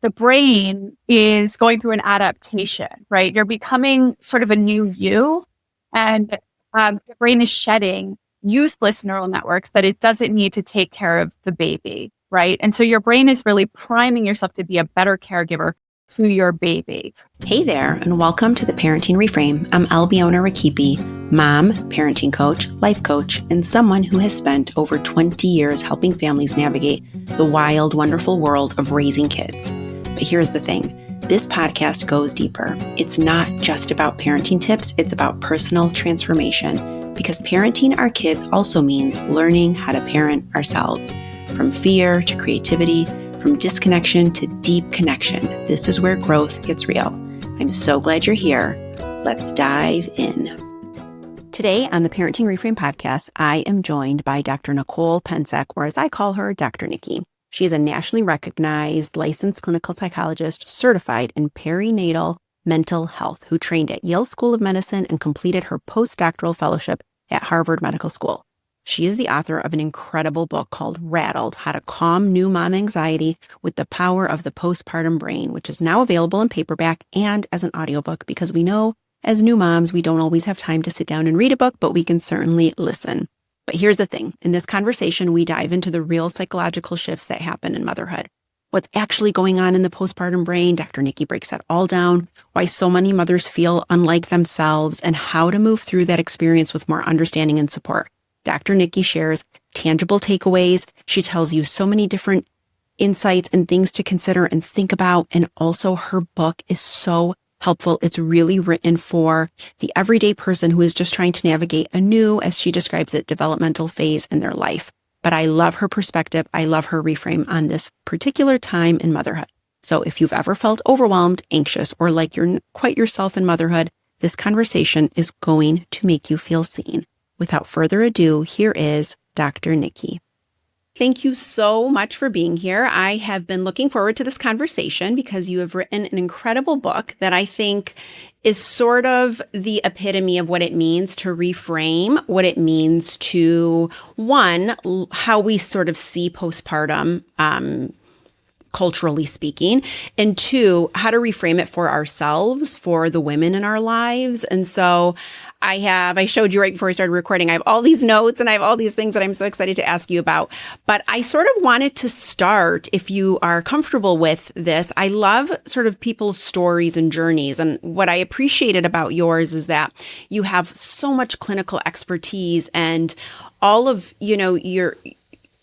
the brain is going through an adaptation, right? You're becoming sort of a new you, and the brain is shedding useless neural networks that it doesn't need to take care of the baby, right? And so your brain is really priming yourself to be a better caregiver to your baby. Hey there, and welcome to the Parenting Reframe. I'm Albiona, mom, parenting coach, life coach, and someone who has spent over 20 years helping families navigate the wild, wonderful world of raising kids. But here's the thing. This podcast goes deeper. It's not just about parenting tips, it's about personal transformation, because parenting our kids also means learning how to parent ourselves. From fear to creativity, from disconnection to deep connection, this is where growth gets real. I'm so glad you're here. Let's dive in. Today on the Parenting Reframe podcast, I am joined by Dr. Nicole Pensak, or as I call her, Dr. Nikki. She is a nationally recognized licensed clinical psychologist certified in perinatal mental health who trained at Yale School of Medicine and completed her postdoctoral fellowship at Harvard Medical School. She is the author of an incredible book called Rattled, How to Calm New Mom Anxiety with the Power of the Postpartum Brain, which is now available in paperback and as an audiobook, because we know as new moms, we don't always have time to sit down and read a book, but we can certainly listen. But here's the thing. In this conversation, we dive into the real psychological shifts that happen in motherhood. What's actually going on in the postpartum brain? Dr. Nikki breaks that all down, why so many mothers feel unlike themselves, and how to move through that experience with more understanding and support. Dr. Nikki shares tangible takeaways. She tells you so many different insights and things to consider and think about. And also her book is so helpful. It's really written for the everyday person who is just trying to navigate a new, as she describes it, developmental phase in their life. But I love her perspective. I love her reframe on this particular time in motherhood. So if you've ever felt overwhelmed, anxious, or like you're quite yourself in motherhood, this conversation is going to make you feel seen. Without further ado, here is Dr. Nikki. Thank you so much for being here. I have been looking forward to this conversation because you have written an incredible book that I think is sort of the epitome of what it means to reframe, what it means to, one, how we sort of see postpartum, culturally speaking, and two, how to reframe it for ourselves, for the women in our lives. And so I showed you right before we started recording, I have all these notes and I have all these things that I'm so excited to ask you about. But I sort of wanted to start, if you are comfortable with this, I love sort of people's stories and journeys. And what I appreciated about yours is that you have so much clinical expertise and all of, you're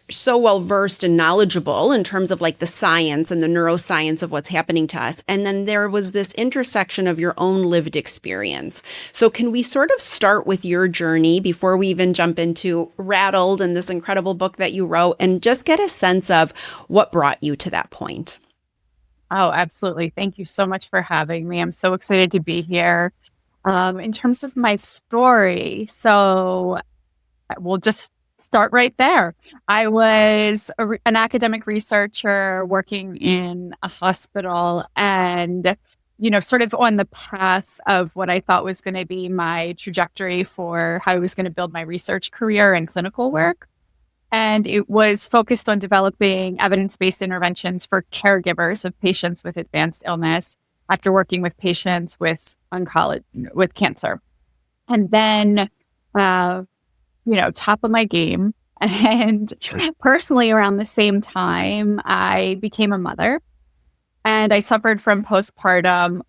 so well versed and knowledgeable in terms of like the science and the neuroscience of what's happening to us. And then there was this intersection of your own lived experience. So can we sort of start with your journey before we even jump into Rattled and this incredible book that you wrote, and just get a sense of what brought you to that point? Oh, absolutely. Thank you so much for having me. I'm so excited to be here. In terms of my story, so we'll just start right there. I was an academic researcher working in a hospital and, sort of on the path of what I thought was going to be my trajectory for how I was going to build my research career and clinical work. And it was focused on developing evidence-based interventions for caregivers of patients with advanced illness after working with patients with oncology, with cancer. And then, top of my game. And personally, around the same time, I became a mother and I suffered from postpartum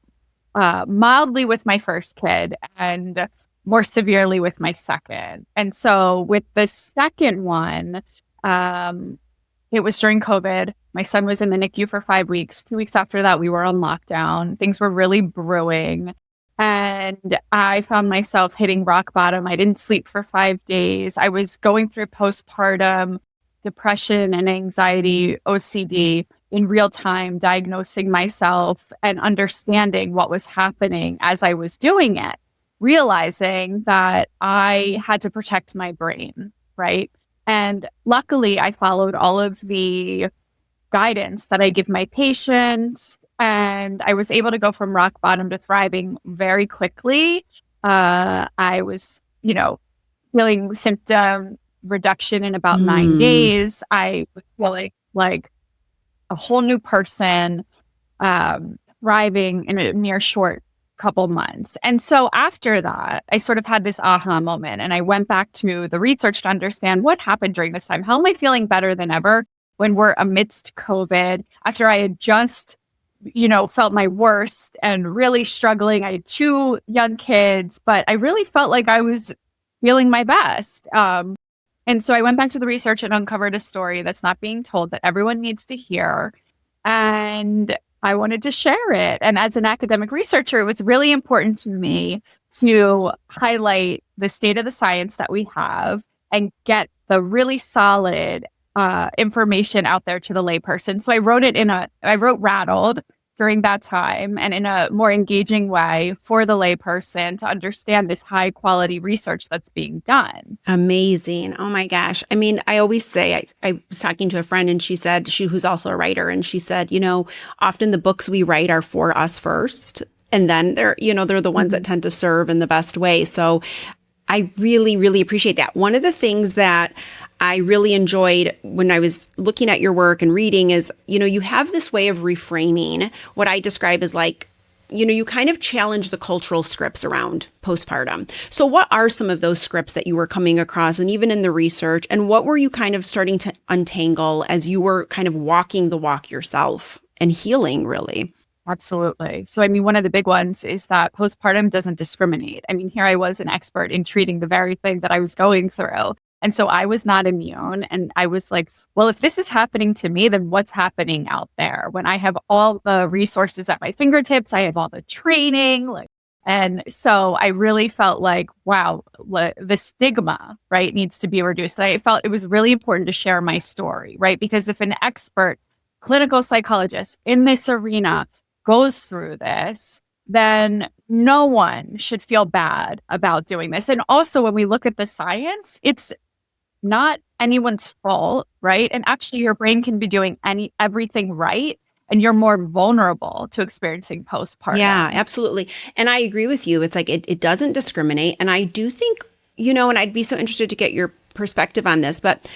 mildly with my first kid and more severely with my second. And so with the second one, it was during COVID. My son was in the NICU for 5 weeks. 2 weeks after that, we were on lockdown. Things were really brewing. And I found myself hitting rock bottom. I didn't sleep for 5 days. I was going through postpartum depression and anxiety, OCD in real time, diagnosing myself and understanding what was happening as I was doing it, realizing that I had to protect my brain, right? And luckily, I followed all of the guidance that I give my patients. And I was able to go from rock bottom to thriving very quickly. I was, feeling symptom reduction in about 9 days. I was feeling like a whole new person. thriving in a mere short couple months. And so after that, I sort of had this aha moment, and I went back to the research to understand what happened during this time. How am I feeling better than ever when we're amidst COVID, after I had just, felt my worst and really struggling. I had 2 young kids, but I really felt like I was feeling my best. And so I went back to the research and uncovered a story that's not being told that everyone needs to hear. And I wanted to share it. And as an academic researcher, it was really important to me to highlight the state of the science that we have and get the really solid information out there to the layperson. So I wrote Rattled during that time, and in a more engaging way for the layperson to understand this high quality research that's being done. Amazing. Oh my gosh. I mean, I always say, I was talking to a friend and she said, who's also a writer, and she said, often the books we write are for us first. And then they're the ones that tend to serve in the best way. So I really, really appreciate that. One of the things that I really enjoyed when I was looking at your work and reading is, you have this way of reframing what I describe as like, you kind of challenge the cultural scripts around postpartum. So what are some of those scripts that you were coming across, and even in the research, and what were you kind of starting to untangle as you were kind of walking the walk yourself and healing, really? Absolutely. So, one of the big ones is that postpartum doesn't discriminate. Here I was an expert in treating the very thing that I was going through. And so I was not immune. And I was like, well, if this is happening to me, then what's happening out there? When I have all the resources at my fingertips, I have all the training. And so I really felt like, wow, the stigma, right, needs to be reduced. I felt it was really important to share my story, right? Because if an expert clinical psychologist in this arena goes through this, then no one should feel bad about doing this. And also, when we look at the science, it's not anyone's fault, right? And actually, your brain can be doing everything right, and you're more vulnerable to experiencing postpartum. Yeah, absolutely. And I agree with you. It's like it doesn't discriminate. And I do think, and I'd be so interested to get your perspective on this, but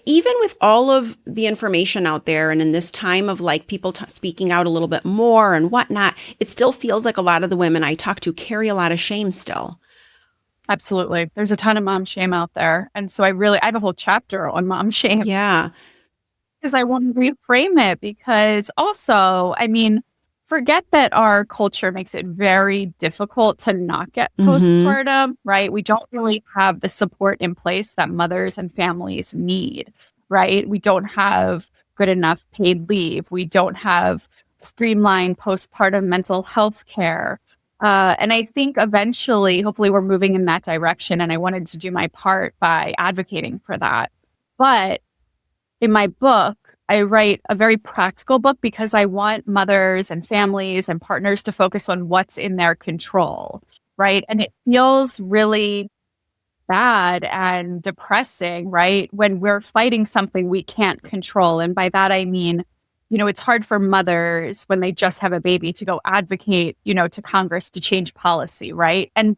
even with all of the information out there, and in this time of like people speaking out a little bit more and whatnot, it still feels like a lot of the women I talk to carry a lot of shame still. Absolutely. There's a ton of mom shame out there. And so I have a whole chapter on mom shame. Yeah. Because I want to reframe it, because also, forget that our culture makes it very difficult to not get postpartum, right? We don't really have the support in place that mothers and families need, right? We don't have good enough paid leave. We don't have streamlined postpartum mental health care. And I think eventually, hopefully we're moving in that direction. And I wanted to do my part by advocating for that. But in my book, I write a very practical book because I want mothers and families and partners to focus on what's in their control, right? And it feels really bad and depressing, right? When we're fighting something we can't control. And by that, I mean, it's hard for mothers when they just have a baby to go advocate, to Congress to change policy, right? And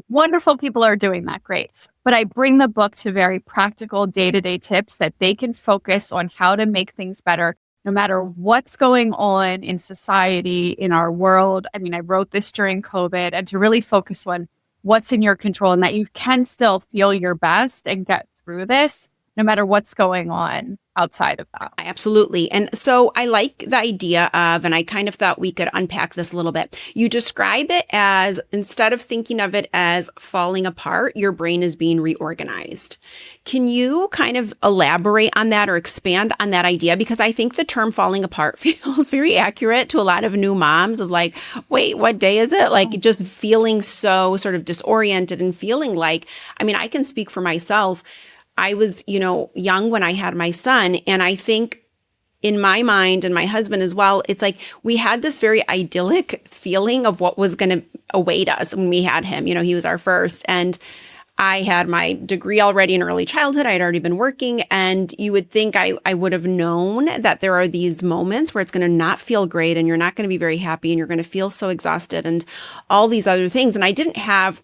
wonderful people are doing that, great. But I bring the book to very practical day-to-day tips that they can focus on how to make things better, no matter what's going on in society, in our world. I wrote this during COVID, and to really focus on what's in your control and that you can still feel your best and get through this, no matter what's going on outside of that. Absolutely. And so I like the idea of, and I kind of thought we could unpack this a little bit. You describe it as, instead of thinking of it as falling apart, your brain is being reorganized. Can you kind of elaborate on that or expand on that idea? Because I think the term falling apart feels very accurate to a lot of new moms of like, wait, what day is it? Like just feeling so sort of disoriented and feeling like, I can speak for myself. I was, young when I had my son. And I think in my mind, and my husband as well, it's like we had this very idyllic feeling of what was going to await us when we had him. He was our first. And I had my degree already in early childhood. I had already been working. And you would think I would have known that there are these moments where it's going to not feel great and you're not going to be very happy and you're going to feel so exhausted and all these other things. And I didn't have,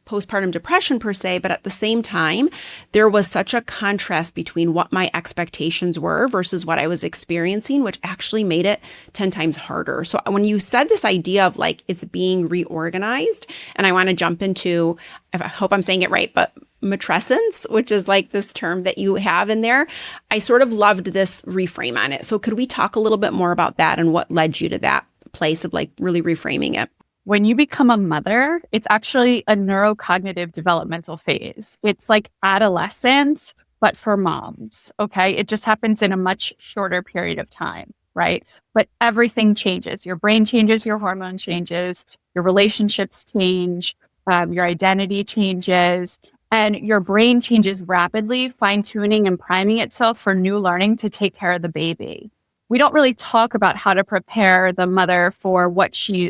postpartum depression per se, but at the same time, there was such a contrast between what my expectations were versus what I was experiencing, which actually made it 10 times harder. So when you said this idea of like it's being reorganized, and I want to jump into, I hope I'm saying it right, but matrescence, which is like this term that you have in there, I sort of loved this reframe on it. So could we talk a little bit more about that and what led you to that place of like really reframing it? When you become a mother, it's actually a neurocognitive developmental phase. It's like adolescence, but for moms, okay? It just happens in a much shorter period of time, right? But everything changes. Your brain changes, your hormone changes, your relationships change, your identity changes, and your brain changes rapidly, fine-tuning and priming itself for new learning to take care of the baby. We don't really talk about how to prepare the mother for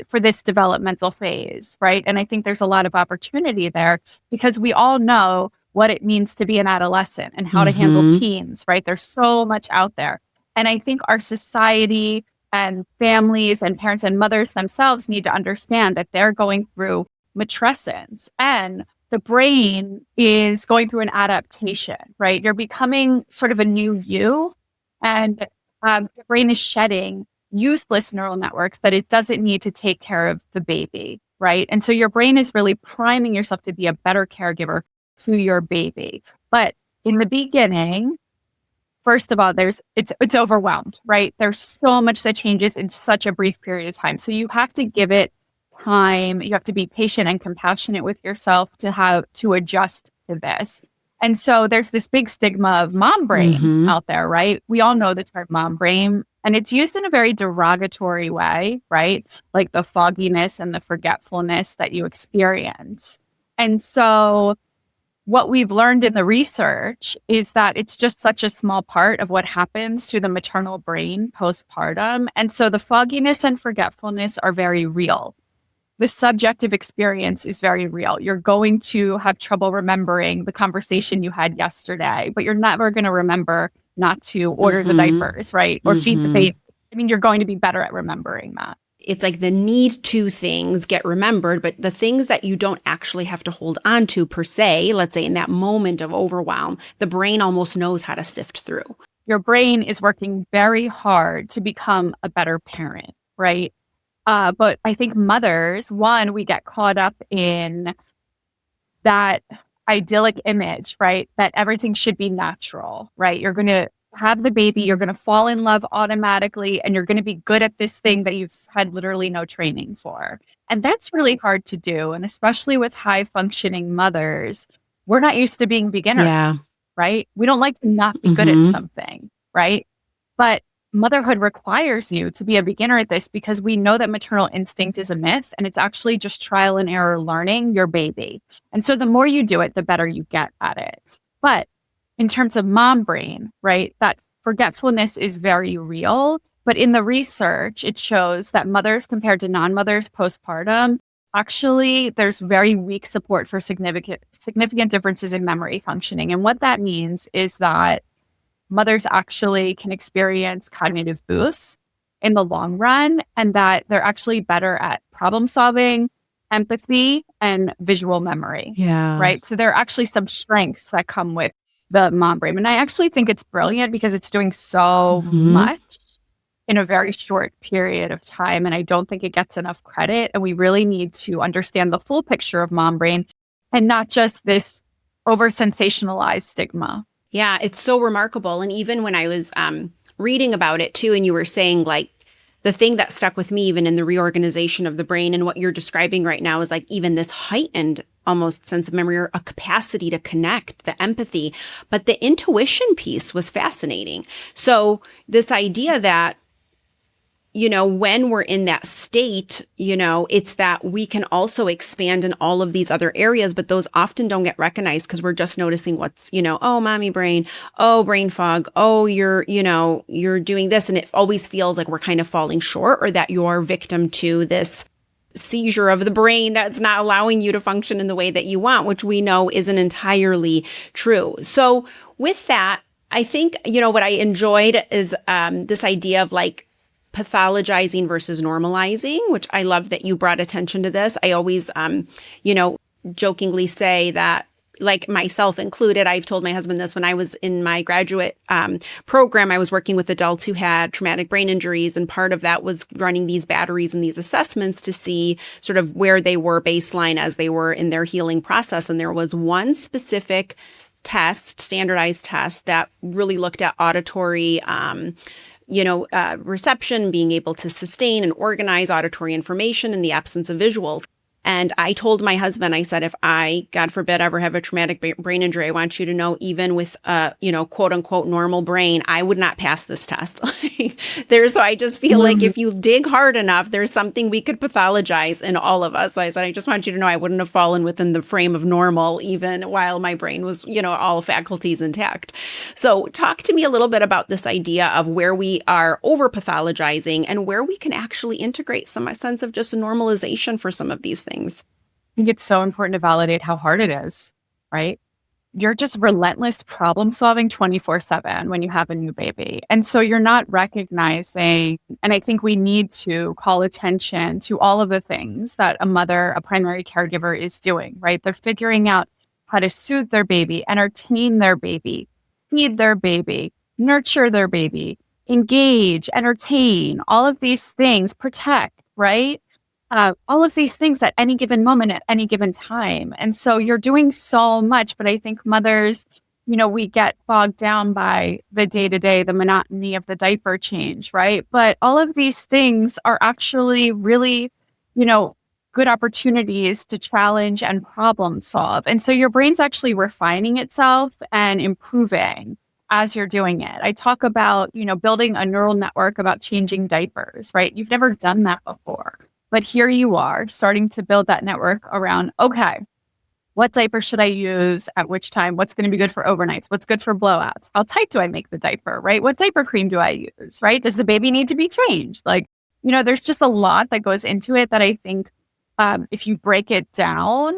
for this developmental phase, right? And I think there's a lot of opportunity there because we all know what it means to be an adolescent and how to handle teens, right? There's so much out there. And I think our society and families and parents and mothers themselves need to understand that they're going through matrescence and the brain is going through an adaptation, right? You're becoming sort of a new you, and the brain is shedding useless neural networks that it doesn't need to take care of the baby, right? And so your brain is really priming yourself to be a better caregiver to your baby. But in the beginning, first of all, it's overwhelmed, right? There's so much that changes in such a brief period of time. So you have to give it time. You have to be patient and compassionate with yourself to adjust to this. And so there's this big stigma of mom brain out there, right? We all know the term mom brain, and it's used in a very derogatory way, right? Like the fogginess and the forgetfulness that you experience. And so what we've learned in the research is that it's just such a small part of what happens to the maternal brain postpartum. And so the fogginess and forgetfulness are very real. The subjective experience is very real. You're going to have trouble remembering the conversation you had yesterday, but you're never going to remember not to order the diapers, right? Or feed the baby. I mean, you're going to be better at remembering that. It's like the need to things get remembered, but the things that you don't actually have to hold on to per se, let's say in that moment of overwhelm, the brain almost knows how to sift through. Your brain is working very hard to become a better parent, right? But I think mothers, one, we get caught up in that idyllic image, right? That everything should be natural, right? You're going to have the baby, you're going to fall in love automatically, and you're going to be good at this thing that you've had literally no training for. And that's really hard to do. And especially with high functioning mothers, we're not used to being beginners, right? We don't like to not be good at something, right? But motherhood requires you to be a beginner at this because we know that maternal instinct is a myth and it's actually just trial and error learning your baby. And so the more you do it, the better you get at it. But in terms of mom brain, right, that forgetfulness is very real. But in the research, it shows that mothers compared to non-mothers postpartum, actually, there's very weak support for significant differences in memory functioning. And what that means is that mothers actually can experience cognitive boosts in the long run, and that they're actually better at problem solving, empathy, and visual memory. Yeah. Right. So there are actually some strengths that come with the mom brain. And I actually think it's brilliant because it's doing so much in a very short period of time. And I don't think it gets enough credit. And we really need to understand the full picture of mom brain and not just this over sensationalized stigma. Yeah, it's so remarkable. And even when I was reading about it too, and you were saying like the thing that stuck with me even in the reorganization of the brain and what you're describing right now is like even this heightened almost sense of memory or a capacity to connect, the empathy. But the intuition piece was fascinating. So this idea that, you know, when we're in that state, you know, it's that we can also expand in all of these other areas, but those often don't get recognized because we're just noticing what's, you know, oh, mommy brain, oh, brain fog, oh, you're doing this. And it always feels like we're kind of falling short or that you're victim to this seizure of the brain that's not allowing you to function in the way that you want, which we know isn't entirely true. So with that, I think, you know, what I enjoyed is this idea of like, pathologizing versus normalizing, which I love that you brought attention to this. I always, jokingly say that, like myself included, I've told my husband this when I was in my graduate program, I was working with adults who had traumatic brain injuries. And part of that was running these batteries and these assessments to see sort of where they were baseline as they were in their healing process. And there was one specific test, standardized test, that really looked at auditory reception, being able to sustain and organize auditory information in the absence of visuals. And I told my husband, I said, if I, God forbid, ever have a traumatic brain injury, I want you to know, even with a, quote unquote, normal brain, I would not pass this test. So I just feel like if you dig hard enough, there's something we could pathologize in all of us. So I said, I just want you to know I wouldn't have fallen within the frame of normal, even while my brain was, all faculties intact. So talk to me a little bit about this idea of where we are over pathologizing and where we can actually integrate some sense of just a normalization for some of these things. I think it's so important to validate how hard it is, right? You're just relentless problem solving 24/7 when you have a new baby. And so you're not recognizing, and I think we need to call attention to all of the things that a primary caregiver is doing, right? They're figuring out how to soothe their baby, entertain their baby, feed their baby, nurture their baby, engage, entertain, all of these things, protect, right? All of these things at any given moment, at any given time. And so you're doing so much, but I think mothers, we get bogged down by the day-to-day, the monotony of the diaper change, right? But all of these things are actually really, good opportunities to challenge and problem solve. And so your brain's actually refining itself and improving as you're doing it. I talk about, building a neural network about changing diapers, right? You've never done that before. But here you are starting to build that network around, okay, what diaper should I use at which time? What's going to be good for overnights? What's good for blowouts? How tight do I make the diaper, right? What diaper cream do I use, right? Does the baby need to be changed? There's just a lot that goes into it that I think if you break it down,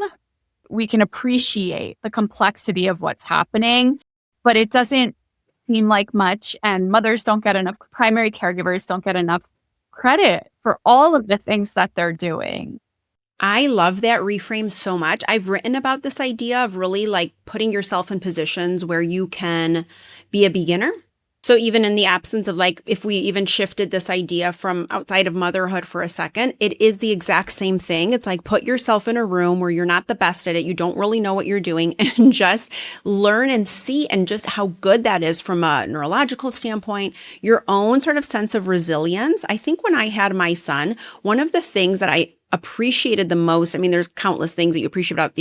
we can appreciate the complexity of what's happening, but it doesn't seem like much. And mothers don't get enough, primary caregivers don't get enough credit for all of the things that they're doing. I love that reframe so much. I've written about this idea of really putting yourself in positions where you can be a beginner. So even in the absence of if we even shifted this idea from outside of motherhood for a second, it is the exact same thing. It's put yourself in a room where you're not the best at it. You don't really know what you're doing, and just learn and see and just how good that is from a neurological standpoint, your own sort of sense of resilience. I think when I had my son, one of the things that I appreciated the most, there's countless things that you appreciate about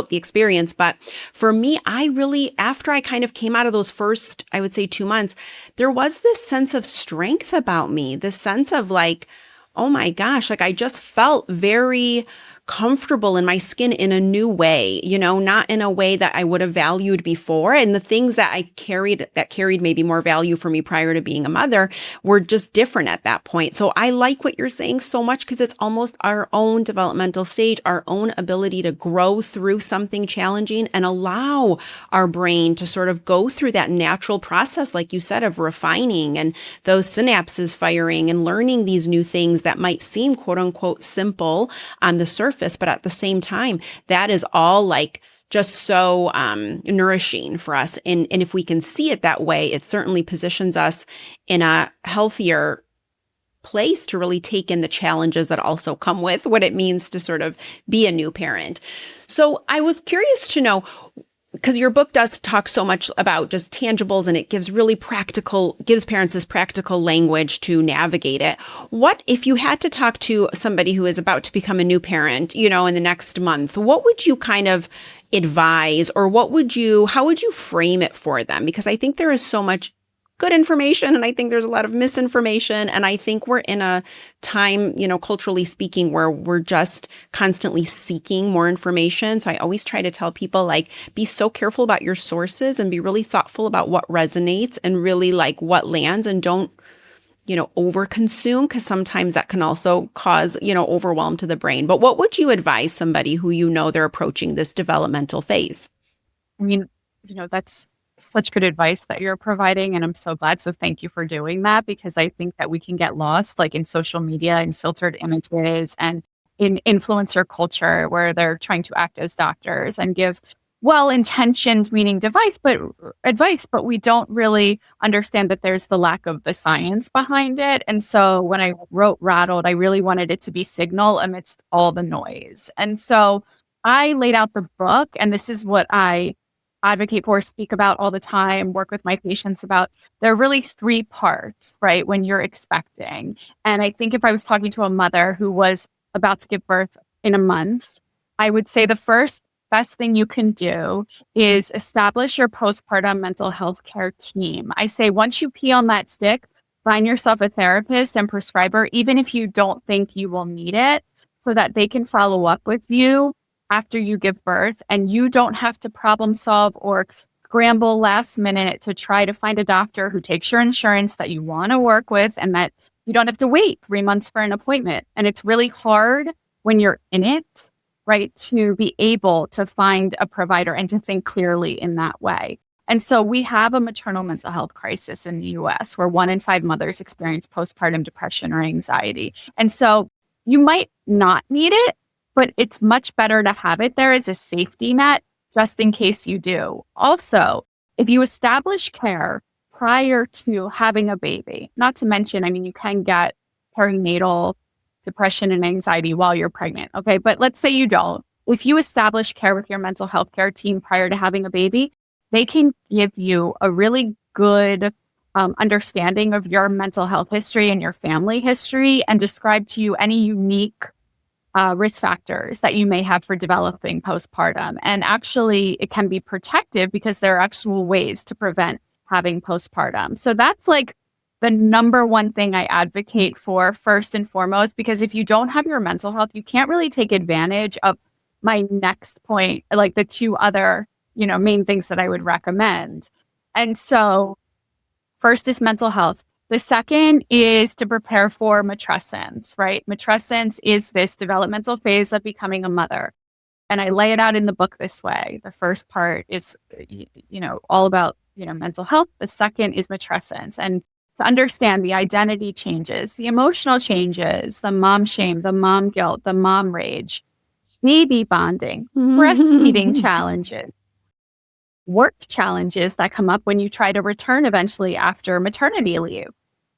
the experience, but for me, I really, after I kind of came out of those first, I would say 2 months, there was this sense of strength about me, this sense of oh my gosh, I just felt very comfortable in my skin in a new way, not in a way that I would have valued before. And the things that I carried maybe more value for me prior to being a mother were just different at that point. So I like what you're saying so much, because it's almost our own developmental stage, our own ability to grow through something challenging and allow our brain to sort of go through that natural process, like you said, of refining and those synapses firing and learning these new things that might seem quote unquote simple on the surface. But at the same time, that is all just so nourishing for us. And if we can see it that way, it certainly positions us in a healthier place to really take in the challenges that also come with what it means to sort of be a new parent. So I was curious to know, because your book does talk so much about just tangibles, and it gives parents this practical language to navigate it. What if you had to talk to somebody who is about to become a new parent, in the next month, what would you kind of advise, or how would you frame it for them? Because I think there is so much good information, and I think there's a lot of misinformation. And I think we're in a time, culturally speaking, where we're just constantly seeking more information. So I always try to tell people, be so careful about your sources and be really thoughtful about what resonates and really what lands, and don't, overconsume, because sometimes that can also cause, overwhelm to the brain. But what would you advise somebody who they're approaching this developmental phase? That's such good advice that you're providing, and I'm so glad. So thank you for doing that, because I think that we can get lost in social media and filtered images, and in influencer culture where they're trying to act as doctors and give well-intentioned meaning advice, but we don't really understand that there's the lack of the science behind it. And so when I wrote Rattled, I really wanted it to be signal amidst all the noise. And so I laid out the book, and this is what I advocate for, speak about all the time, work with my patients about. There are really three parts, right, when you're expecting. And I think if I was talking to a mother who was about to give birth in a month, I would say the first best thing you can do is establish your postpartum mental health care team. I say once you pee on that stick, find yourself a therapist and prescriber, even if you don't think you will need it, so that they can follow up with you after you give birth, and you don't have to problem solve or scramble last minute to try to find a doctor who takes your insurance that you want to work with, and that you don't have to wait 3 months for an appointment. And it's really hard when you're in it, right, to be able to find a provider and to think clearly in that way. And so we have a maternal mental health crisis in the US where 1 in 5 mothers experience postpartum depression or anxiety. And so you might not need it, but it's much better to have it there as a safety net just in case you do. Also, if you establish care prior to having a baby, not to mention, I mean, you can get perinatal depression and anxiety while you're pregnant, okay? But let's say you don't. If you establish care with your mental health care team prior to having a baby, they can give you a really good understanding of your mental health history and your family history and describe to you any unique risk factors that you may have for developing postpartum. And actually, it can be protective because there are actual ways to prevent having postpartum. So that's like the number one thing I advocate for first and foremost, because if you don't have your mental health, you can't really take advantage of my next point, like the two other, main things that I would recommend. And so first is mental health. The second is to prepare for matrescence, right? Matrescence is this developmental phase of becoming a mother. And I lay it out in the book this way. The first part is, all about, mental health. The second is matrescence. And to understand the identity changes, the emotional changes, the mom shame, the mom guilt, the mom rage, baby bonding, breastfeeding challenges, work challenges that come up when you try to return eventually after maternity leave.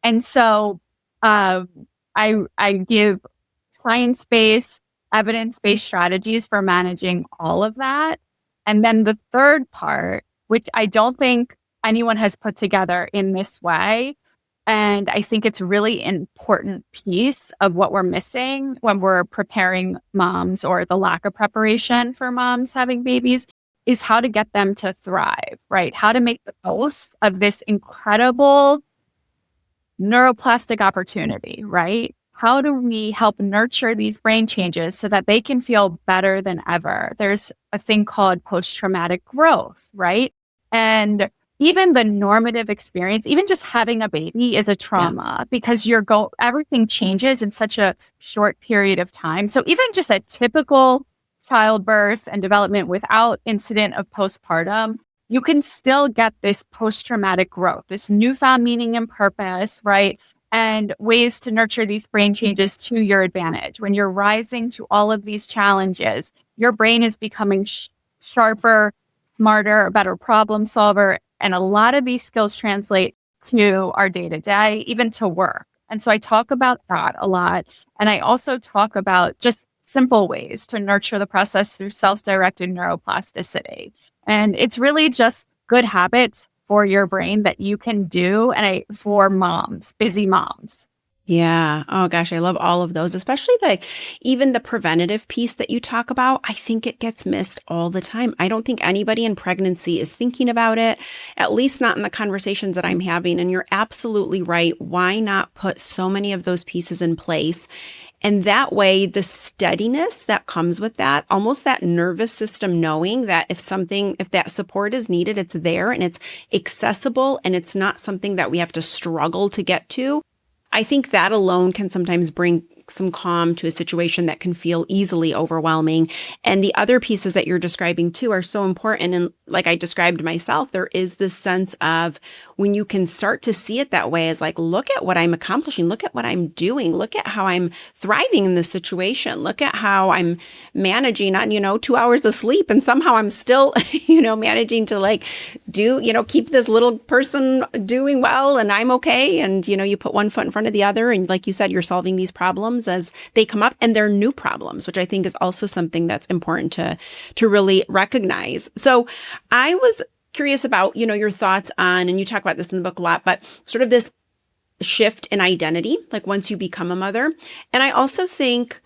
And so I give science-based, evidence-based strategies for managing all of that. And then the third part, which I don't think anyone has put together in this way, and I think it's really important piece of what we're missing when we're preparing moms or the lack of preparation for moms having babies, is how to get them to thrive, right? How to make the most of this incredible neuroplastic opportunity, right? How do we help nurture these brain changes so that they can feel better than ever? There's a thing called post-traumatic growth, right? And even the normative experience, even just having a baby is a trauma because everything changes in such a short period of time. So even just a typical childbirth and development without incident of postpartum, you can still get this post-traumatic growth, this newfound meaning and purpose, right? And ways to nurture these brain changes to your advantage. When you're rising to all of these challenges, your brain is becoming sharper, smarter, a better problem solver. And a lot of these skills translate to our day-to-day, even to work. And so I talk about that a lot. And I also talk about just simple ways to nurture the process through self-directed neuroplasticity. And it's really just good habits for your brain that you can do for moms, busy moms. Yeah. Oh gosh, I love all of those, especially even the preventative piece that you talk about. I think it gets missed all the time. I don't think anybody in pregnancy is thinking about it, at least not in the conversations that I'm having. And you're absolutely right. Why not put so many of those pieces in place? And that way, the steadiness that comes with that, almost that nervous system knowing that if that support is needed, it's there and it's accessible and it's not something that we have to struggle to get to. I think that alone can sometimes bring some calm to a situation that can feel easily overwhelming. And the other pieces that you're describing too are so important. And like I described myself, there is this sense of when you can start to see it that way as like, look at what I'm accomplishing, look at what I'm doing, look at how I'm thriving in this situation, look at how I'm managing on, 2 hours of sleep. And somehow I'm still, managing to like do, keep this little person doing well and I'm okay. And, you put one foot in front of the other. And like you said, you're solving these problems as they come up, and they're new problems, which I think is also something that's important to really recognize. So I was curious about, your thoughts on, and you talk about this in the book a lot, but sort of this shift in identity, like once you become a mother. And I also think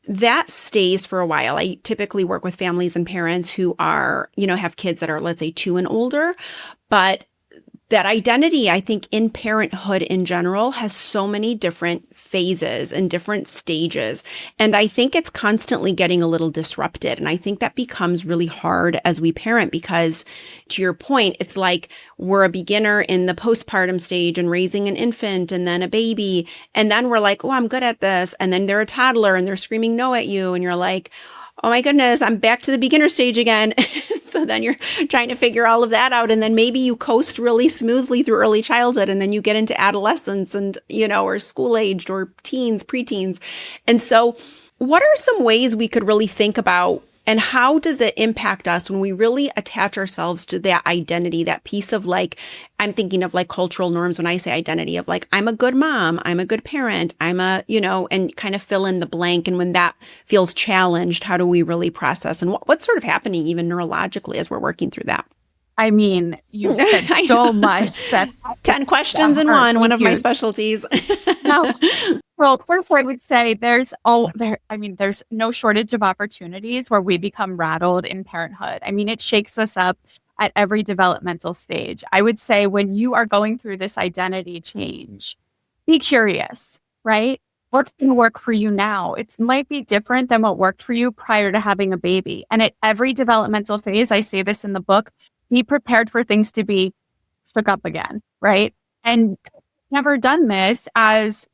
that stays for a while. I typically work with families and parents who are, have kids that are, let's say, 2 and older, but that identity, I think, in parenthood in general has so many different phases and different stages. And I think it's constantly getting a little disrupted. And I think that becomes really hard as we parent because, to your point, it's like we're a beginner in the postpartum stage and raising an infant and then a baby. And then we're like, oh, I'm good at this. And then they're a toddler and they're screaming no at you. And you're like, oh my goodness, I'm back to the beginner stage again. So then you're trying to figure all of that out. And then maybe you coast really smoothly through early childhood and then you get into adolescence and, or school aged or teens, preteens. And so what are some ways we could really think about, and how does it impact us when we really attach ourselves to that identity, that piece of like, I'm thinking of like cultural norms when I say identity of like, I'm a good mom, I'm a good parent, and kind of fill in the blank. And when that feels challenged, how do we really process? And what's sort of happening even neurologically as we're working through that? I mean, you said so much that 10 questions in one of my specialties. No. Well, first I would say there's no shortage of opportunities where we become rattled in parenthood. I mean, it shakes us up at every developmental stage. I would say when you are going through this identity change, be curious, right? What's going to work for you now? It might be different than what worked for you prior to having a baby. And at every developmental phase, I say this in the book, be prepared for things to be shook up again, right? And never done this as,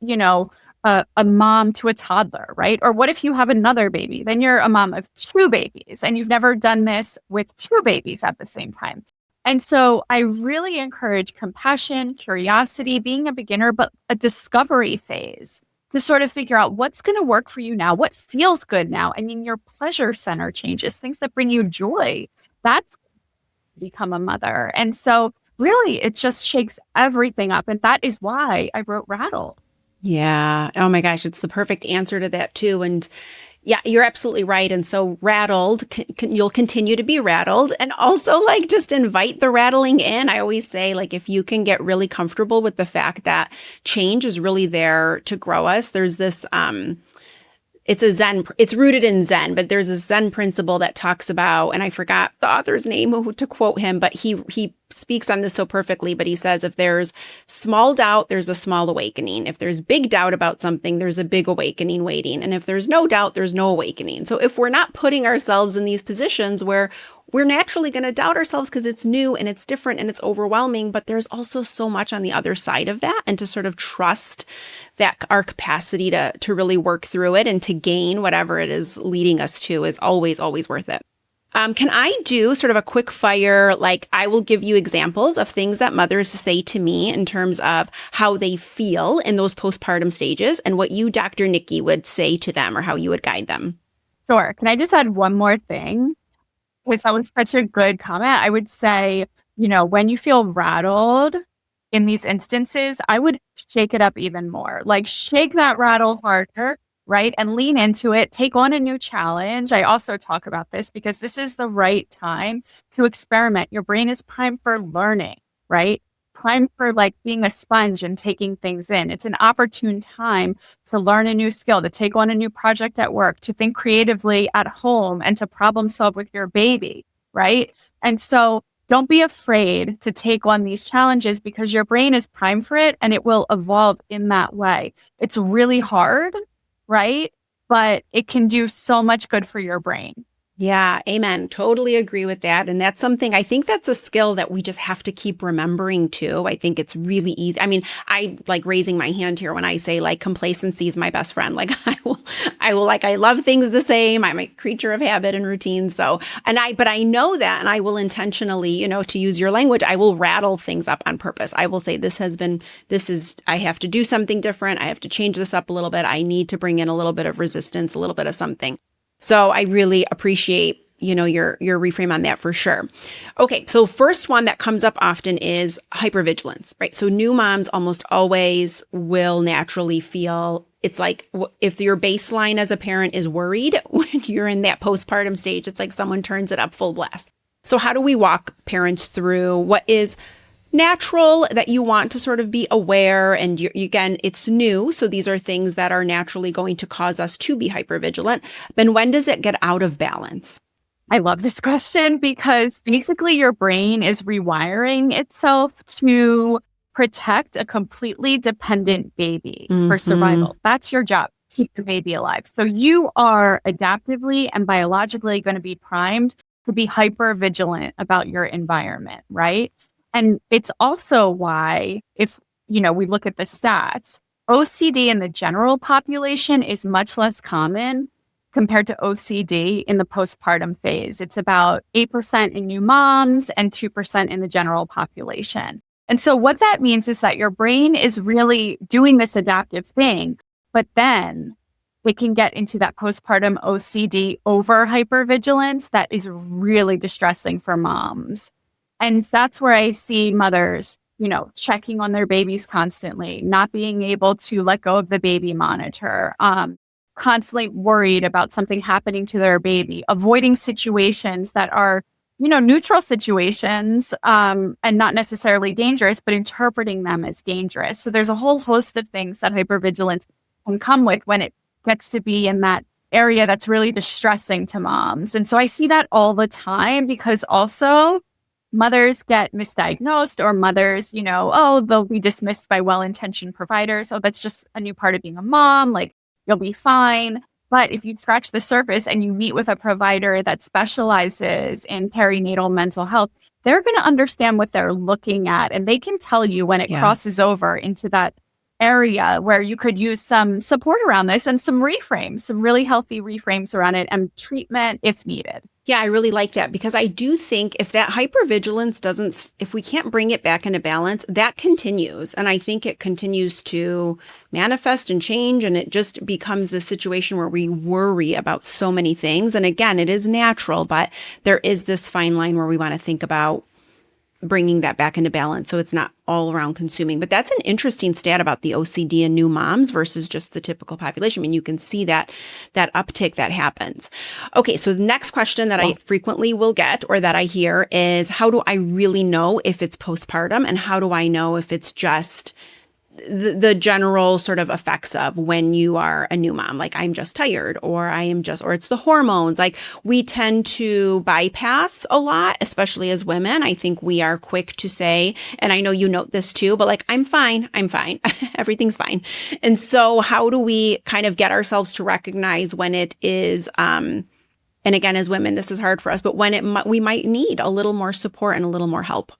a mom to a toddler, right? Or what if you have another baby? Then you're a mom of 2 babies and you've never done this with 2 babies at the same time. And so I really encourage compassion, curiosity, being a beginner, but a discovery phase to sort of figure out what's going to work for you now, what feels good now. I mean, your pleasure center changes, things that bring you joy. That's become a mother. And so really, it just shakes everything up. And that is why I wrote Rattled. Yeah. Oh my gosh. It's the perfect answer to that too. And yeah, you're absolutely right. And so rattled, you'll continue to be rattled, and also like just invite the rattling in. I always say, like, if you can get really comfortable with the fact that change is really there to grow us, there's this, it's rooted in Zen, but there's a Zen principle that talks about, and I forgot the author's name to quote him, but he speaks on this so perfectly, but he says, if there's small doubt, there's a small awakening. If there's big doubt about something, there's a big awakening waiting. And if there's no doubt, there's no awakening. So if we're not putting ourselves in these positions where we're naturally going to doubt ourselves because it's new and it's different and it's overwhelming, but there's also so much on the other side of that, and to sort of trust that our capacity to really work through it and to gain whatever it is leading us to is always, always worth it. Can I do sort of a quick fire, like I will give you examples of things that mothers say to me in terms of how they feel in those postpartum stages, and what you, Dr. Nikki, would say to them or how you would guide them? Sure. Can I just add one more thing? Because that was such a good comment. I would say, when you feel rattled in these instances, I would shake it up even more. Like shake that rattle harder, right? And lean into it. Take on a new challenge. I also talk about this because this is the right time to experiment. Your brain is primed for learning, right? Primed for like being a sponge and taking things in. It's an opportune time to learn a new skill, to take on a new project at work, to think creatively at home, and to problem solve with your baby, right? And so don't be afraid to take on these challenges because your brain is primed for it and it will evolve in that way. It's really hard, right? But it can do so much good for your brain. Yeah, amen. Totally agree with that. And that's something, I think that's a skill that we just have to keep remembering too. I think it's really easy. I mean, I like raising my hand here when I say like complacency is my best friend. Like I love things the same. I'm a creature of habit and routine. So, but I know that, and I will intentionally, to use your language, I will rattle things up on purpose. I will say, I have to do something different. I have to change this up a little bit. I need to bring in a little bit of resistance, a little bit of something. So I really appreciate, your reframe on that for sure. Okay. So first one that comes up often is hypervigilance, right? So new moms almost always will naturally feel it's like if your baseline as a parent is worried when you're in that postpartum stage, it's like someone turns it up full blast. So how do we walk parents through what is natural that you want to sort of be aware, and again, it's new, so these are things that are naturally going to cause us to be hypervigilant. Then when does it get out of balance? I love this question because basically your brain is rewiring itself to protect a completely dependent baby for survival. That's your job, keep the baby alive. So you are adaptively and biologically going to be primed to be hypervigilant about your environment, right? And it's also why, if, we look at the stats, OCD in the general population is much less common compared to OCD in the postpartum phase. It's about 8% in new moms and 2% in the general population. And so what that means is that your brain is really doing this adaptive thing, but then it can get into that postpartum OCD over hypervigilance that is really distressing for moms. And that's where I see mothers, checking on their babies constantly, not being able to let go of the baby monitor, constantly worried about something happening to their baby, avoiding situations that are, neutral situations and not necessarily dangerous, but interpreting them as dangerous. So there's a whole host of things that hypervigilance can come with when it gets to be in that area that's really distressing to moms. And so I see that all the time because also mothers get misdiagnosed, or mothers, they'll be dismissed by well-intentioned providers. Oh, that's just a new part of being a mom. Like, you'll be fine. But if you scratch the surface and you meet with a provider that specializes in perinatal mental health, they're going to understand what they're looking at. And they can tell you when it crosses over into that area where you could use some support around this and some reframes, some really healthy reframes around it, and treatment if needed. Yeah, I really like that, because I do think if that hypervigilance if we can't bring it back into balance, that continues. And I think it continues to manifest and change, and it just becomes this situation where we worry about so many things. And again, it is natural, but there is this fine line where we want to think about bringing that back into balance so it's not all around consuming. But that's an interesting stat about the OCD in new moms versus just the typical population. I mean, you can see that uptick that happens. Okay, so the next question that I frequently will get, or that I hear, is how do I really know if it's postpartum, and how do I know if it's just the general sort of effects of when you are a new mom, like I'm just tired, or or it's the hormones. Like, we tend to bypass a lot, especially as women. I think we are quick to say, and I know you note this too, but like, I'm fine, everything's fine. And so how do we kind of get ourselves to recognize when it is, and again, as women, this is hard for us, but when we might need a little more support and a little more help?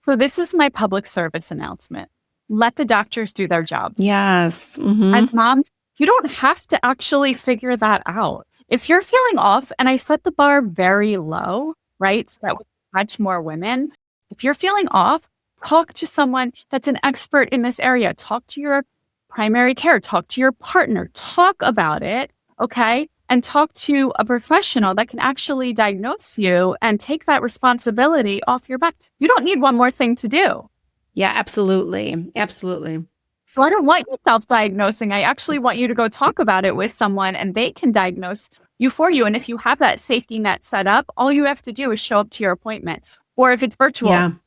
So this is my public service announcement. Let the doctors do their jobs. Yes. As moms, you don't have to actually figure that out. If you're feeling off, and I set the bar very low, right? So that would touch more women. If you're feeling off, talk to someone that's an expert in this area. Talk to your primary care. Talk to your partner. Talk about it, okay? And talk to a professional that can actually diagnose you and take that responsibility off your back. You don't need one more thing to do. Yeah, absolutely. Absolutely. So I don't want you self-diagnosing. I actually want you to go talk about it with someone, and they can diagnose you for you. And if you have that safety net set up, all you have to do is show up to your appointment. Or if it's virtual,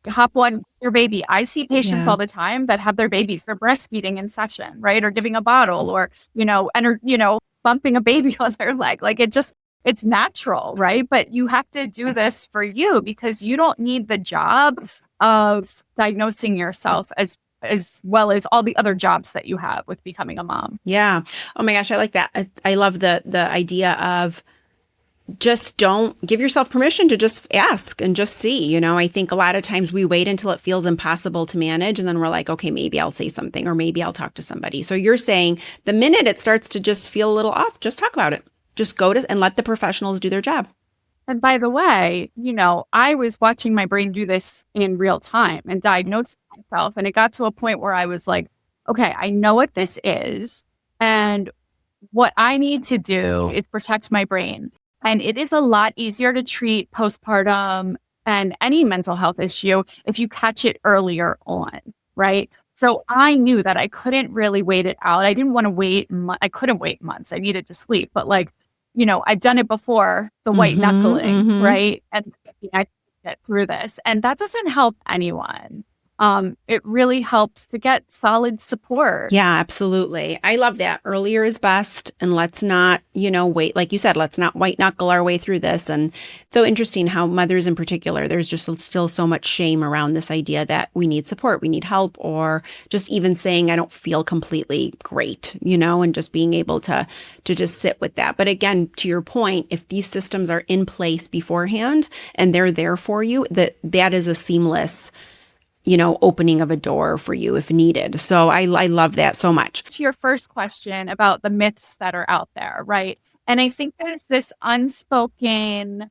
hop on your baby. I see patients all the time that have their babies, they're breastfeeding in session, right? Or giving a bottle, or, bumping a baby on their leg. Like, it's natural, right? But you have to do this for you, because you don't need the job of diagnosing yourself as well as all the other jobs that you have with becoming a mom. Yeah. Oh my gosh, I like that. I love the idea of just don't give yourself permission to just ask and just see. I think a lot of times we wait until it feels impossible to manage. And then we're like, okay, maybe I'll say something or maybe I'll talk to somebody. So you're saying the minute it starts to just feel a little off, just talk about it. Just go to and let the professionals do their job. And by the way, I was watching my brain do this in real time and diagnosing myself. And it got to a point where I was like, okay, I know what this is. And what I need to do is protect my brain. And it is a lot easier to treat postpartum and any mental health issue if you catch it earlier on, right? So I knew that I couldn't really wait it out. I didn't want to wait. I couldn't wait months. I needed to sleep. But I've done it before, the white knuckling, right? And I can get through this. And that doesn't help anyone. It really helps to get solid support. Yeah, absolutely. I love that. Earlier is best. And let's not, wait. Like you said, let's not white knuckle our way through this. And it's so interesting how mothers in particular, there's just still so much shame around this idea that we need support, we need help, or just even saying, I don't feel completely great, and just being able to just sit with that. But again, to your point, if these systems are in place beforehand and they're there for you, that is a seamless opening of a door for you if needed. So I love that so much. To your first question about the myths that are out there, right? And I think there's this unspoken,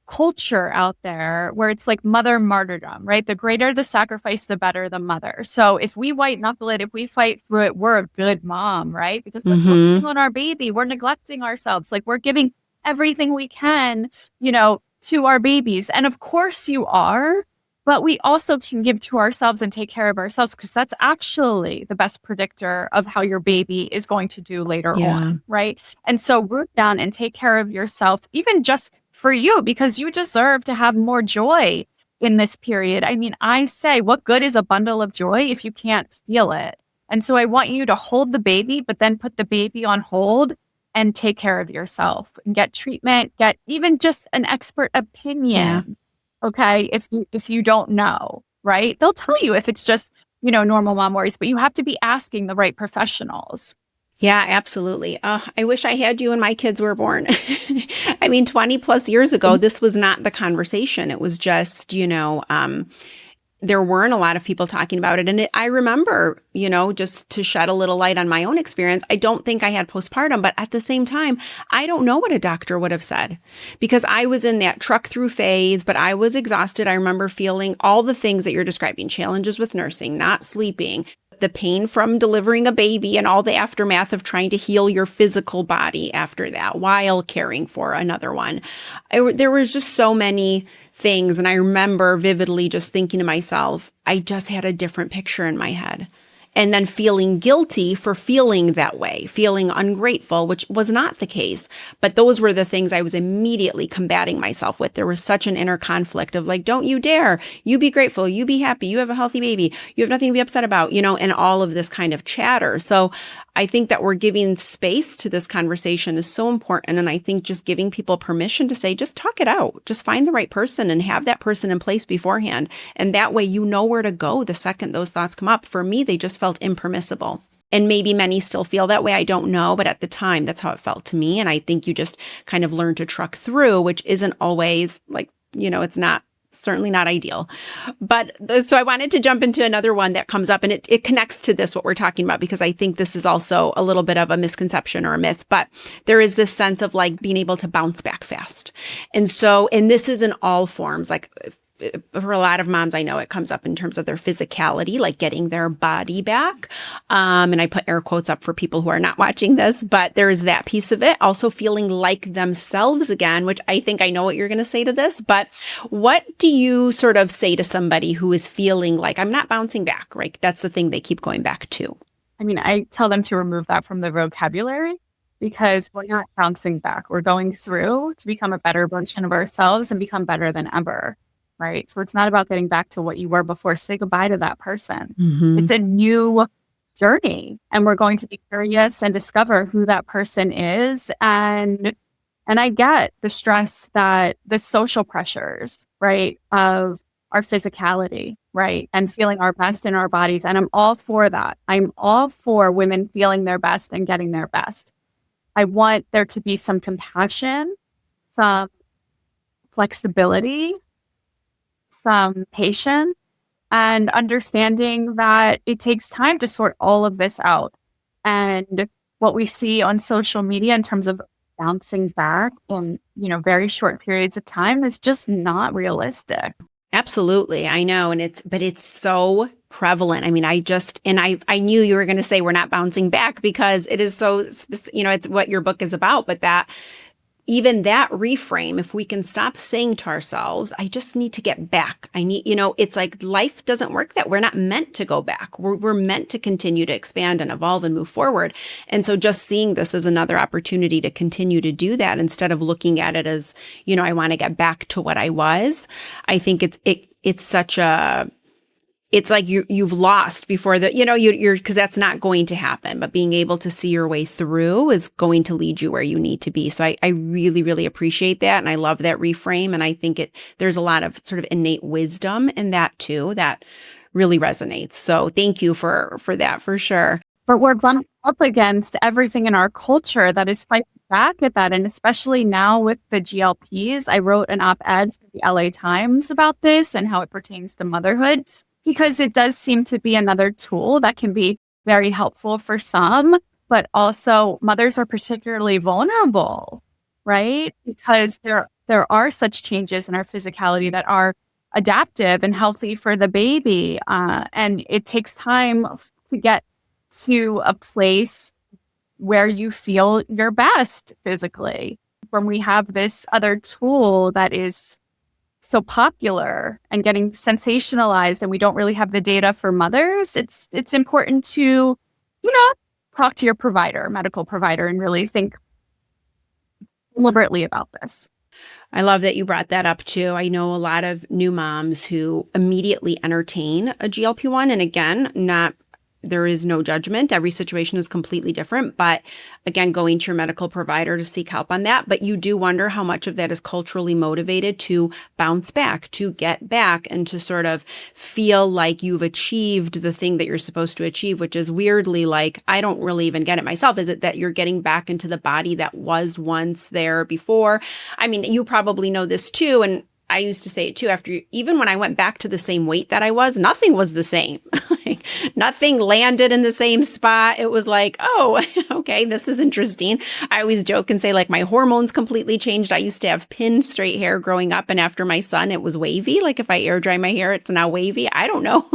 culture out there where it's like mother martyrdom, right? The greater the sacrifice, the better the mother. So if we white knuckle it, if we fight through it, we're a good mom, right? Because we're focusing on our baby, we're neglecting ourselves. Like we're giving everything we can, to our babies. And of course you are. But we also can give to ourselves and take care of ourselves because that's actually the best predictor of how your baby is going to do later on, right? And so root down and take care of yourself, even just for you, because you deserve to have more joy in this period. I mean, I say, what good is a bundle of joy if you can't feel it? And so I want you to hold the baby, but then put the baby on hold and take care of yourself and get treatment, get even just an expert opinion. Yeah. Okay, if you don't know, right? They'll tell you if it's just, normal mom worries, but you have to be asking the right professionals. Yeah, absolutely. I wish I had you when my kids were born. I mean, 20 plus years ago, this was not the conversation. It was just, there weren't a lot of people talking about it. And I remember, just to shed a little light on my own experience, I don't think I had postpartum, but at the same time, I don't know what a doctor would have said because I was in that truck through phase, but I was exhausted. I remember feeling all the things that you're describing, challenges with nursing, not sleeping, the pain from delivering a baby and all the aftermath of trying to heal your physical body after that while caring for another one. There was just so many things. And I remember vividly just thinking to myself, I just had a different picture in my head. And then feeling guilty for feeling that way, feeling ungrateful, which was not the case. But those were the things I was immediately combating myself with. There was such an inner conflict of like, don't you dare. You be grateful. You be happy. You have a healthy baby. You have nothing to be upset about, and all of this kind of chatter. So I think that we're giving space to this conversation is so important. And I think just giving people permission to say, just talk it out, just find the right person and have that person in place beforehand. And that way, you know where to go the second those thoughts come up. For me, they just felt impermissible. And maybe many still feel that way. I don't know. But at the time, that's how it felt to me. And I think you just kind of learn to truck through, which isn't always like, it's not certainly not ideal. But so I wanted to jump into another one that comes up and it connects to this, what we're talking about, because I think this is also a little bit of a misconception or a myth, but there is this sense of like being able to bounce back fast. And this is in all forms, like for a lot of moms, I know it comes up in terms of their physicality, like getting their body back. And I put air quotes up for people who are not watching this, but there is that piece of it. Also feeling like themselves again, which I think I know what you're going to say to this, but what do you sort of say to somebody who is feeling like I'm not bouncing back, right? That's the thing they keep going back to. I mean, I tell them to remove that from the vocabulary because we're not bouncing back. We're going through to become a better version of ourselves and become better than ever. Right. So it's not about getting back to what you were before. Say goodbye to that person. Mm-hmm. It's a new journey and we're going to be curious and discover who that person is. And I get the stress that the social pressures, right, of our physicality, right, and feeling our best in our bodies. And I'm all for that. I'm all for women feeling their best and getting their best. I want there to be some compassion some flexibility, some patience, and understanding that it takes time to sort all of this out. And what we see on social media in terms of bouncing back in, very short periods of time is just not realistic. Absolutely. I know. But it's so prevalent. I mean, I knew you were going to say we're not bouncing back because it is so, it's what your book is about, but even that reframe, if we can stop saying to ourselves, I just need to get back. It's like life doesn't work that we're not meant to go back. We're meant to continue to expand and evolve and move forward. And so just seeing this as another opportunity to continue to do that instead of looking at it as, I want to get back to what I was. I think it's such a, it's like you've lost before you're because that's not going to happen, but being able to see your way through is going to lead you where you need to be. So I really, really appreciate that. And I love that reframe. And I think there's a lot of sort of innate wisdom in that too, that really resonates. So thank you for that, for sure. But we're bumped up against everything in our culture that is fighting back at that. And especially now with the GLPs, I wrote an op-ed for the LA Times about this and how it pertains to motherhood, because it does seem to be another tool that can be very helpful for some, but also mothers are particularly vulnerable, right? Because there are such changes in our physicality that are adaptive and healthy for the baby. And it takes time to get to a place where you feel your best physically. When we have this other tool that is so popular and getting sensationalized and we don't really have the data for mothers, it's important to, talk to your provider, medical provider, and really think deliberately about this. I love that you brought that up too. I know a lot of new moms who immediately entertain a GLP-1. And again, there is no judgment. Every situation is completely different. But again, going to your medical provider to seek help on that. But you do wonder how much of that is culturally motivated to bounce back, to get back, and to sort of feel like you've achieved the thing that you're supposed to achieve, which is weirdly like, I don't really even get it myself. Is it that you're getting back into the body that was once there before? I mean, you probably know this too. And I used to say it too, even when I went back to the same weight that I was, nothing was the same. Like nothing landed in the same spot. It was like, oh, okay, this is interesting. I always joke and say like my hormones completely changed. I used to have pin straight hair growing up, and after my son, it was wavy. Like if I air dry my hair, it's now wavy. I don't know.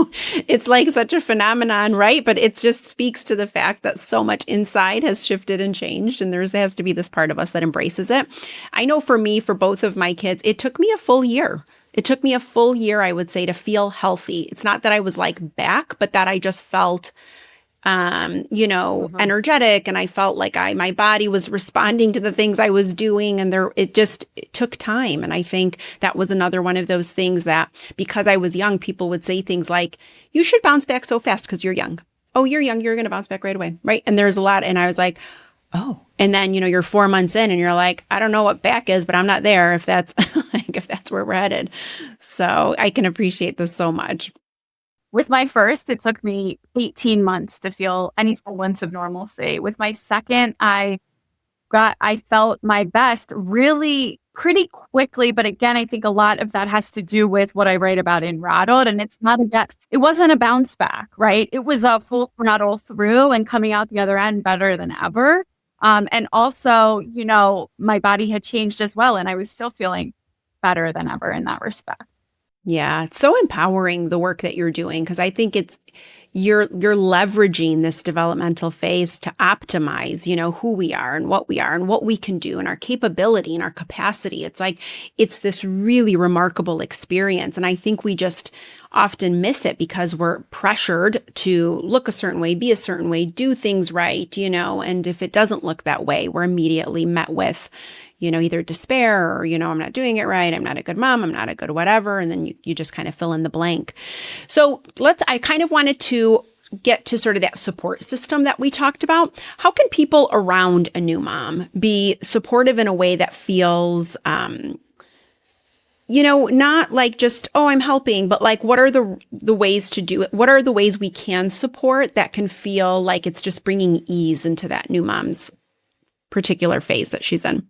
It's like such a phenomenon, right? But it just speaks to the fact that so much inside has shifted and changed, and there has to be this part of us that embraces it. I know for me, for both of my kids, it took me a full year. It took me a full year, I would say, to feel healthy. It's not that I was like back, but that I just felt, energetic, and I felt like my body was responding to the things I was doing, and it took time. And I think that was another one of those things that because I was young, people would say things like, you should bounce back so fast because you're young. Oh, you're young, you're going to bounce back right away, right? And there's a lot, and I was like, oh. And then, you're 4 months in and you're like, I don't know what back is, but I'm not there if that's if that's where we're headed. So I can appreciate this so much. With my first, it took me 18 months to feel any semblance of normalcy. With my second, I felt my best really pretty quickly. But again, I think a lot of that has to do with what I write about in Rattled. And it wasn't a bounce back, right? It was a full throttle through and coming out the other end better than ever. And also, my body had changed as well. And I was still feeling better than ever in that respect. Yeah, it's so empowering, the work that you're doing, because I think you're leveraging this developmental phase to optimize, who we are and what we can do and our capability and our capacity. It's like, it's this really remarkable experience. And I think we just often miss it because we're pressured to look a certain way, be a certain way, do things right, and if it doesn't look that way, we're immediately met with, either despair or, I'm not doing it right. I'm not a good mom. I'm not a good whatever. And then you just kind of fill in the blank. So I kind of wanted to get to sort of that support system that we talked about. How can people around a new mom be supportive in a way that feels, not like just, oh, I'm helping, but like, what are the ways to do it? What are the ways we can support that can feel like it's just bringing ease into that new mom's particular phase that she's in?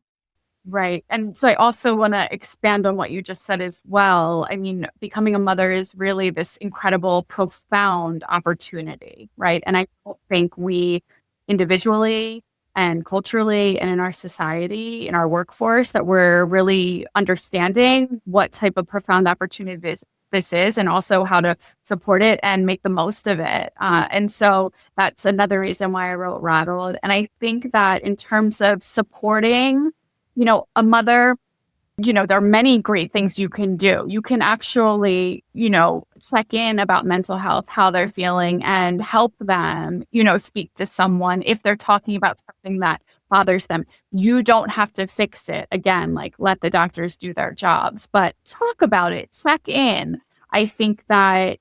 Right. And so I also want to expand on what you just said as well. I mean, becoming a mother is really this incredible, profound opportunity, right? And I don't think we individually and culturally and in our society, in our workforce, that we're really understanding what type of profound opportunity this is and also how to support it and make the most of it. And so that's another reason why I wrote Rattled. And I think that in terms of supporting a mother, there are many great things you can do. You can actually, check in about mental health, how they're feeling, and help them, speak to someone if they're talking about something that bothers them. You don't have to fix it. Again, like let the doctors do their jobs, but talk about it, check in. I think that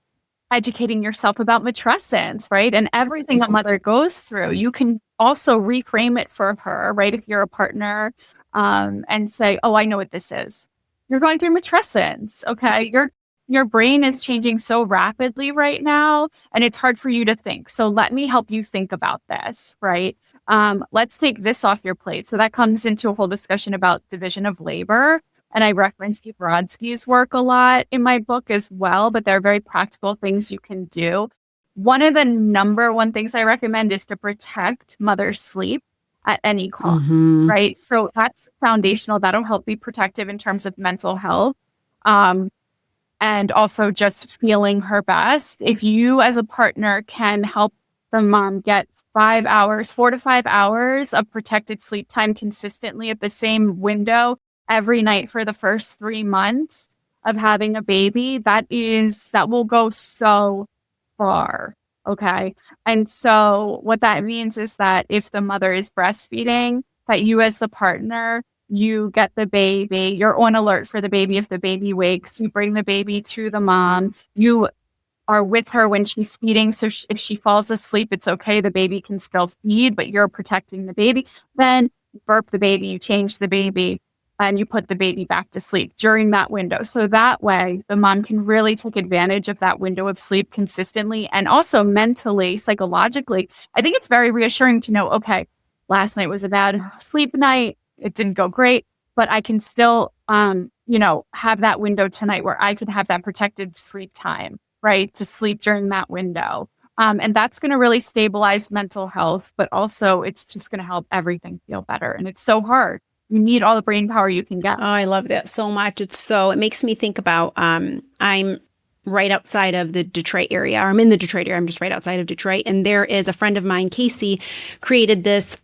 educating yourself about matrescence, right? And everything a mother goes through, you can also reframe it for her, right? If you're a partner, and say, oh, I know what this is. You're going through matrescence. Okay. Your brain is changing so rapidly right now, and it's hard for you to think. So let me help you think about this, right? Let's take this off your plate. So that comes into a whole discussion about division of labor. And I reference Brodsky's work a lot in my book as well, but there are very practical things you can do. One of the number one things I recommend is to protect mother's sleep at any cost, right? So that's foundational. That'll help be protective in terms of mental health. And also just feeling her best. If you as a partner can help the mom get 5 hours, 4 to 5 hours of protected sleep time consistently at the same window every night for the first 3 months of having a baby, that will go so far. Okay. And so what that means is that if the mother is breastfeeding, that you as the partner, you get the baby, you're on alert for the baby. If the baby wakes, you bring the baby to the mom. You are with her when she's feeding. So if she falls asleep, it's okay. The baby can still feed, but you're protecting the baby. Then you burp the baby, you change the baby, and you put the baby back to sleep during that window. So that way the mom can really take advantage of that window of sleep consistently. And also mentally, psychologically, I think it's very reassuring to know, okay, last night was a bad sleep night. It didn't go great, but I can still, have that window tonight where I can have that protected sleep time, right? To sleep during that window. And that's going to really stabilize mental health, but also it's just going to help everything feel better. And it's so hard. You need all the brain power you can get. Oh, I love that so much. It makes me think about, I'm right outside of the Detroit area. I'm in the Detroit area. I'm just right outside of Detroit. And there is a friend of mine, Casey, created this.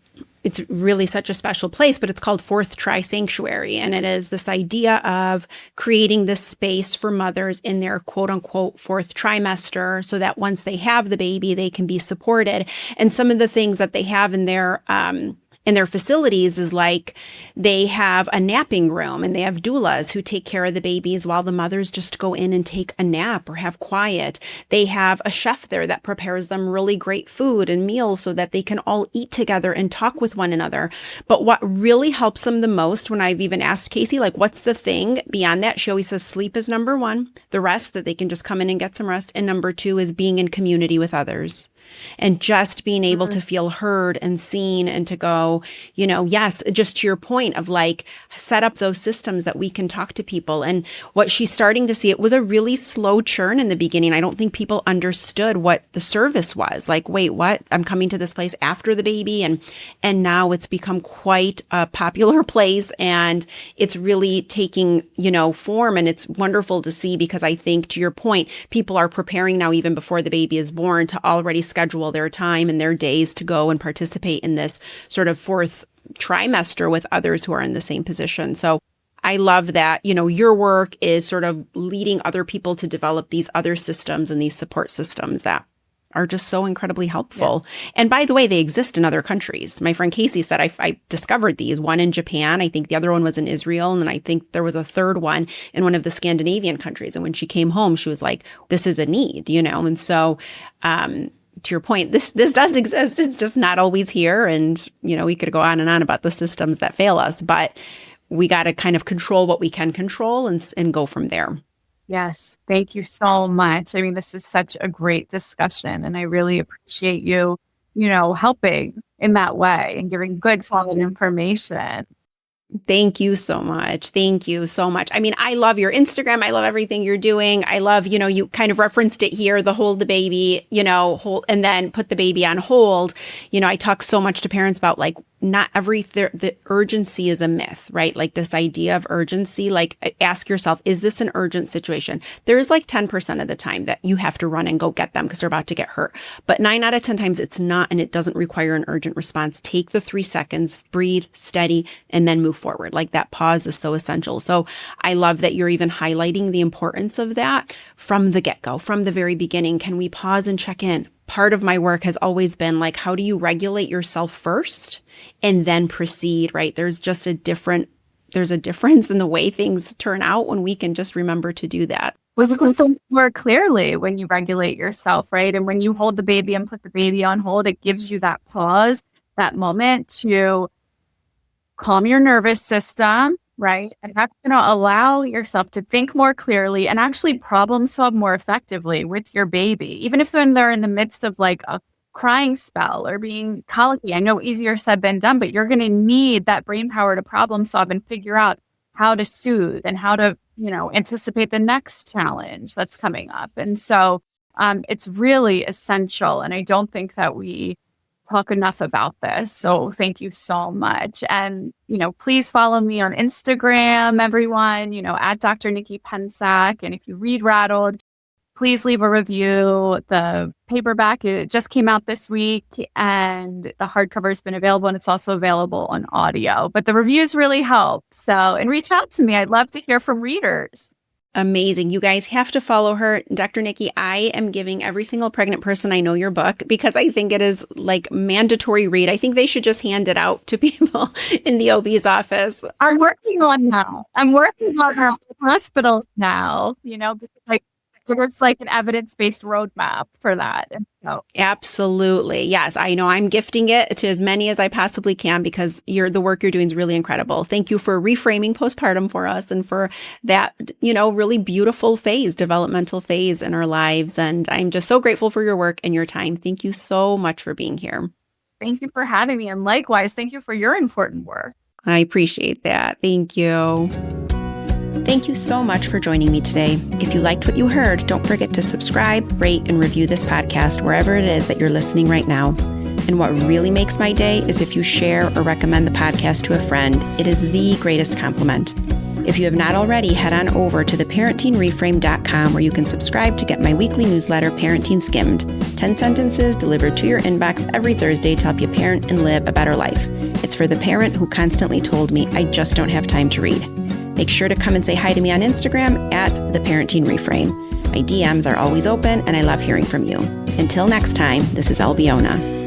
It's really such a special place, but it's called Fourth Try Sanctuary. And it is this idea of creating this space for mothers in their quote unquote fourth trimester so that once they have the baby, they can be supported. And some of the things that they have in their facilities is like they have a napping room and they have doulas who take care of the babies while the mothers just go in and take a nap or have quiet. They have a chef there that prepares them really great food and meals so that they can all eat together and talk with one another. But what really helps them the most, when I've even asked Casey, like, what's the thing beyond that? She always says sleep is number one, the rest that they can just come in and get some rest. And number two is being in community with others. And just being able to feel heard and seen and to go, yes, just to your point of like, set up those systems that we can talk to people. And what she's starting to see, it was a really slow churn in the beginning. I don't think people understood what the service was. Like, wait, what? I'm coming to this place after the baby. And now it's become quite a popular place and it's really taking, form. And it's wonderful to see because I think, to your point, people are preparing now even before the baby is born to already schedule their time and their days to go and participate in this sort of fourth trimester with others who are in the same position. So I love that, your work is sort of leading other people to develop these other systems and these support systems that are just so incredibly helpful. Yes. And by the way, they exist in other countries. My friend Casey said, I discovered these, one in Japan. I think the other one was in Israel. And then I think there was a third one in one of the Scandinavian countries. And when she came home, she was like, this is a need, And so, to your point, this does exist. It's just not always here. And, we could go on and on about the systems that fail us, but we got to kind of control what we can control and go from there. Yes. Thank you so much. I mean, this is such a great discussion and I really appreciate you, helping in that way and giving good, solid information. Thank you so much. Thank you so much. I mean, I love your Instagram. I love everything you're doing. I love, you kind of referenced it here, the hold the baby, hold, and then put the baby on hold. I talk so much to parents about like not the urgency is a myth, right? Like this idea of urgency, like ask yourself, is this an urgent situation? There is like 10% of the time that you have to run and go get them because they're about to get hurt. But 9 out of 10 times it's not, and it doesn't require an urgent response. Take the 3 seconds, breathe, steady, and then move forward. Like that pause is so essential. So I love that you're even highlighting the importance of that from the get-go, from the very beginning. Can we pause and check in? Part of my work has always been like, how do you regulate yourself first and then proceed, right? There's a difference in the way things turn out when we can just remember to do that. We can think more clearly when you regulate yourself, right? And when you hold the baby and put the baby on hold, it gives you that pause, that moment to calm your nervous system, right? And that's going to allow yourself to think more clearly and actually problem solve more effectively with your baby, even if when they're in the midst of like a crying spell or being colicky. I know easier said than done, but you're going to need that brain power to problem solve and figure out how to soothe and how to, anticipate the next challenge that's coming up. And so it's really essential. And I don't think that we talk enough about this. So thank you so much. And, please follow me on Instagram, everyone, at Dr. Nicole Pensak. And if you read Rattled, please leave a review. The paperback, it just came out this week, and the hardcover has been available, and it's also available on audio. But the reviews really help. And reach out to me. I'd love to hear from readers. Amazing. You guys have to follow her. Dr. Nikki, I am giving every single pregnant person I know your book because I think it is like mandatory read. I think they should just hand it out to people in the OB's office. I'm working on our hospitals now, because it's like an evidence-based roadmap for that. And so. Absolutely. Yes. I know I'm gifting it to as many as I possibly can because the work you're doing is really incredible. Thank you for reframing postpartum for us and for that, really beautiful developmental phase in our lives. And I'm just so grateful for your work and your time. Thank you so much for being here. Thank you for having me. And likewise, thank you for your important work. I appreciate that. Thank you. Thank you so much for joining me today. If you liked what you heard, don't forget to subscribe, rate, and review this podcast wherever it is that you're listening right now. And what really makes my day is if you share or recommend the podcast to a friend. It is the greatest compliment. If you have not already, head on over to theparentingreframe.com where you can subscribe to get my weekly newsletter, Parenting Skimmed. 10 sentences delivered to your inbox every Thursday to help you parent and live a better life. It's for the parent who constantly told me, I just don't have time to read. Make sure to come and say hi to me on Instagram at The Parenting Reframe. My DMs are always open and I love hearing from you. Until next time, this is Albiona.